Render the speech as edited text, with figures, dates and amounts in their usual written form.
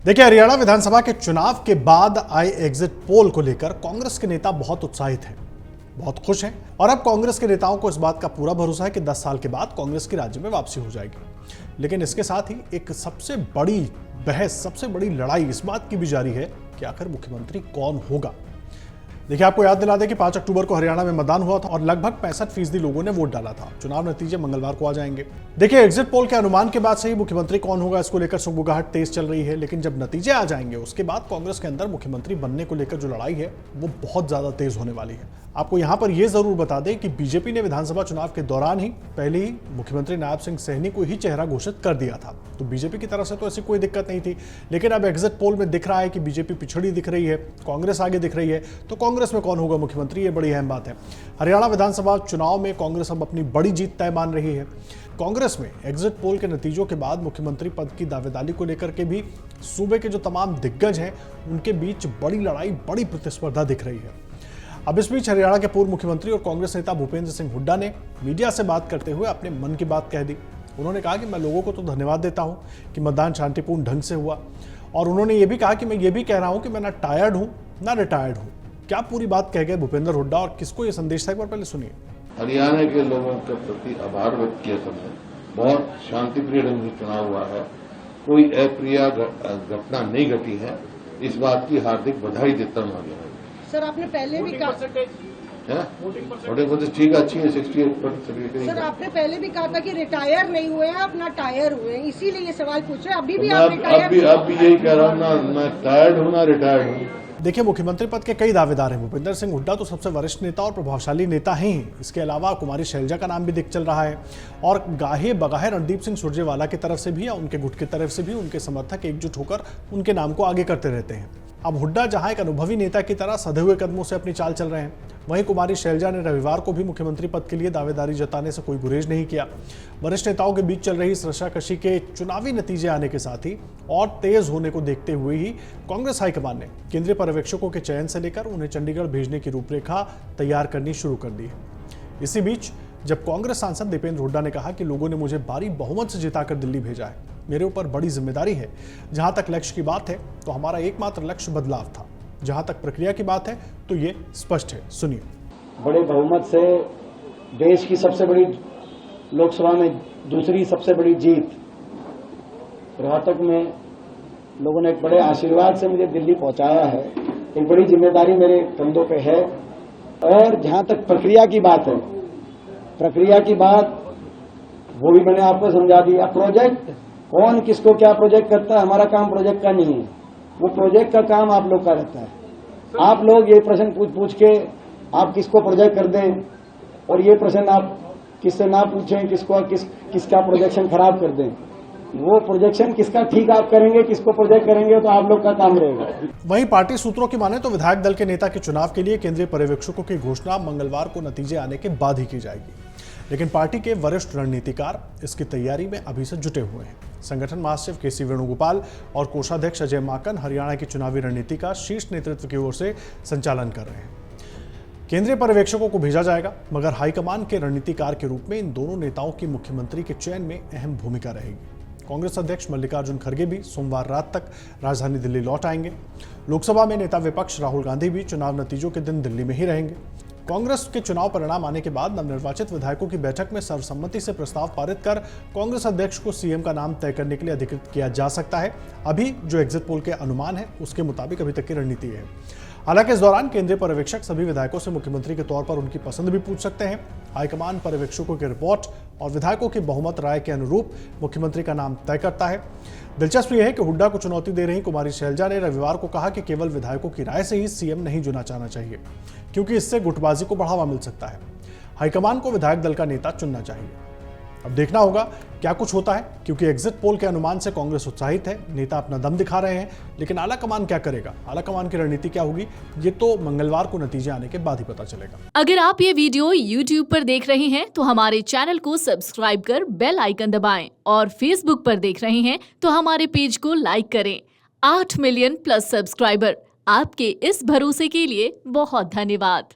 देखिए, हरियाणा विधानसभा के चुनाव के बाद आए एग्जिट पोल को लेकर कांग्रेस के नेता बहुत उत्साहित हैं, बहुत खुश हैं और अब कांग्रेस के नेताओं को इस बात का पूरा भरोसा है कि 10 साल के बाद कांग्रेस की राज्य में वापसी हो जाएगी। लेकिन इसके साथ ही एक सबसे बड़ी बहस, सबसे बड़ी लड़ाई इस बात की भी जारी है कि आखिर मुख्यमंत्री कौन होगा। देखिए, आपको याद दिला दें कि 5 अक्टूबर को हरियाणा में मतदान हुआ था और लगभग 65% लोगों ने वोट डाला था। चुनाव नतीजे मंगलवार को आ जाएंगे। देखिए, एग्जिट पोल के अनुमान के बाद से ही मुख्यमंत्री कौन होगा इसको लेकर सुगबुगाहट तेज चल रही है, लेकिन जब नतीजे आ जाएंगे उसके बाद कांग्रेस के अंदर मुख्यमंत्री बनने को लेकर जो लड़ाई है वो बहुत ज्यादा तेज होने वाली है। आपको यहां पर यह जरूर बता दें कि बीजेपी ने विधानसभा चुनाव के दौरान ही पहले ही मुख्यमंत्री नायब सिंह सैनी को ही चेहरा घोषित कर दिया था, तो बीजेपी की तरफ से तो ऐसी कोई दिक्कत नहीं थी। लेकिन अब एग्जिट पोल में दिख रहा है कि बीजेपी पिछड़ी दिख रही है, कांग्रेस आगे दिख रही है, तो कांग्रेस में कौन होगा मुख्यमंत्री, ये बड़ी अहम बात है। हरियाणा विधानसभा चुनाव में कांग्रेस अब अपनी बड़ी जीत तय मान रही है। कांग्रेस में एग्जिट पोल के नतीजों के बाद मुख्यमंत्री पद की दावेदारी को लेकर के भी सूबे के जो तमाम दिग्गज हैं उनके बीच बड़ी लड़ाई, बड़ी प्रतिस्पर्धा दिख रही है। अब इस बीच हरियाणा के पूर्व मुख्यमंत्री और कांग्रेस नेता भूपेंद्र सिंह हुड्डा ने मीडिया से बात करते हुए अपने मन की बात कह दी। उन्होंने कहा कि मैं लोगों को तो धन्यवाद देता हूं कि मतदान शांतिपूर्ण ढंग से हुआ, और उन्होंने ये भी कहा कि मैं ये भी कह रहा हूं कि मैं ना टायर्ड हूं ना रिटायर्ड हूं। क्या पूरी बात कह गए भूपेंद्र हुड्डा और किसको ये संदेश था, एक बार पहले सुनिए। हरियाणा के लोगों के प्रति आभार व्यक्त किया सबने। बहुत शांतिप्रिय ढंग से चुनाव हुआ है, कोई अप्रिय घटना नहीं घटी है, इस बात की हार्दिक बधाई देता हूँ। सर, आपने पहले भी कहा वोटिंग ठीक अच्छी है, 68%। सर, आपने पहले भी कहा था कि रिटायर नहीं हुए हैं, आप ना टायर हुए हैं, इसीलिए ये सवाल पूछ रहे हैं। अभी भी आप रिटायर? अब भी यही कह रहा हूँ, ना मैं टायर्ड हूँ ना रिटायर्ड हूँ। देखिए, मुख्यमंत्री पद के कई दावेदार हैं। भूपेंद्र सिंह हुड्डा तो सबसे वरिष्ठ नेता और प्रभावशाली नेता ही हैं। इसके अलावा कुमारी शैलजा का नाम भी दिख चल रहा है, और गाहे बगाहे रणदीप सिंह सुरजेवाला की तरफ से भी या उनके गुट की तरफ से भी उनके समर्थक एकजुट होकर उनके नाम को आगे करते रहते हैं। अब हुड्डा जहां एक अनुभवी नेता की तरह सधे हुए कदमों से अपनी चाल चल रहे हैं, वहीं कुमारी शैलजा ने रविवार को भी मुख्यमंत्री पद के लिए दावेदारी जताने से कोई गुरेज नहीं किया। वरिष्ठ नेताओं के बीच चल रही इस रशाकशी के चुनावी नतीजे आने के साथ ही और तेज होने को देखते हुए ही कांग्रेस हाईकमान ने केंद्रीय पर्यवेक्षकों के चयन से लेकर उन्हें चंडीगढ़ भेजने की रूपरेखा तैयार करनी शुरू कर दी है। इसी बीच जब कांग्रेस सांसद दीपेंद्र हुड्डा ने कहा कि लोगों ने मुझे भारी बहुमत से जिताकर दिल्ली भेजा है, मेरे ऊपर बड़ी जिम्मेदारी है, जहां तक लक्ष्य की बात है तो हमारा एकमात्र लक्ष्य बदलाव था, जहां तक प्रक्रिया की बात है तो ये स्पष्ट है। सुनिए। बड़े बहुमत से देश की सबसे बड़ी लोकसभा में दूसरी सबसे बड़ी जीत, रोहतक में लोगों ने एक बड़े आशीर्वाद से मुझे दिल्ली पहुंचाया है, एक बड़ी जिम्मेदारी मेरे कंधों पे है। और जहां तक प्रक्रिया की बात है, प्रक्रिया की बात वो भी मैंने आपको समझा दिया। प्रोजेक्ट कौन किसको क्या प्रोजेक्ट करता है, हमारा काम प्रोजेक्ट का नहीं है, वो प्रोजेक्ट का काम आप लोग का रहता है। आप लोग ये प्रश्न पूछ के आप किसको प्रोजेक्ट कर दें, और ये प्रश्न आप किससे ना पूछें किसको किसका प्रोजेक्शन खराब कर दें। वो प्रोजेक्शन किसका ठीक आप करेंगे, किसको प्रोजेक्ट करेंगे, तो आप लोग का काम रहेगा। वहीं पार्टी सूत्रों की माने तो विधायक दल के नेता के चुनाव के लिए केंद्रीय पर्यवेक्षकों की घोषणा मंगलवार को नतीजे आने के बाद ही की जाएगी। लेकिन पार्टी के वरिष्ठ रणनीतिकार इसकी तैयारी में अभी से जुटे हुए हैं। संगठन महासचिव केसी वेणुगोपाल और कोषाध्यक्ष अजय माकन हरियाणा की चुनावी रणनीति का शीर्ष नेतृत्व की ओर से संचालन कर रहे हैं। केंद्रीय पर्यवेक्षकों को भेजा जाएगा, मगर हाईकमान के रणनीतिकार के रूप में इन दोनों नेताओं की मुख्यमंत्री के चयन में अहम भूमिका रहेगी। कांग्रेस अध्यक्ष मल्लिकार्जुन खड़गे भी सोमवार रात तक राजधानी दिल्ली लौट आएंगे। लोकसभा में नेता विपक्ष राहुल गांधी भी चुनाव नतीजों के दिन दिल्ली में ही रहेंगे। कांग्रेस के चुनाव परिणाम आने के बाद नवनिर्वाचित विधायकों की बैठक में सर्वसम्मति से प्रस्ताव पारित कर कांग्रेस अध्यक्ष को सीएम का नाम तय करने के लिए अधिकृत किया जा सकता है। अभी जो एग्जिट पोल के अनुमान है उसके मुताबिक अभी तक की रणनीति है। हालांकि इस दौरान केंद्रीय पर्यवेक्षक सभी विधायकों से मुख्यमंत्री के तौर पर उनकी पसंद भी पूछ सकते हैं। हाईकमान पर्यवेक्षकों की रिपोर्ट और विधायकों की बहुमत राय के अनुरूप मुख्यमंत्री का नाम तय करता है। दिलचस्प यह है कि हुड्डा को चुनौती दे रही कुमारी शैलजा ने रविवार को कहा कि केवल विधायकों की राय से ही सीएम नहीं चुना जाना चाहिए, क्योंकि इससे गुटबाजी को बढ़ावा मिल सकता है। हाईकमान को विधायक दल का नेता चुनना चाहिए। अब देखना होगा क्या कुछ होता है, क्योंकि एग्जिट पोल के अनुमान से कांग्रेस उत्साहित है, नेता अपना दम दिखा रहे हैं, लेकिन आला कमान क्या करेगा, आला कमान की रणनीति क्या होगी, ये तो मंगलवार को नतीजे आने के बाद ही पता चलेगा। अगर आप ये वीडियो YouTube पर देख रहे हैं तो हमारे चैनल को सब्सक्राइब कर बेल आइकन दबाएं, और Facebook पर देख रहे हैं तो हमारे पेज को लाइक करें। 8 मिलियन प्लस सब्सक्राइबर, आपके इस भरोसे के लिए बहुत धन्यवाद।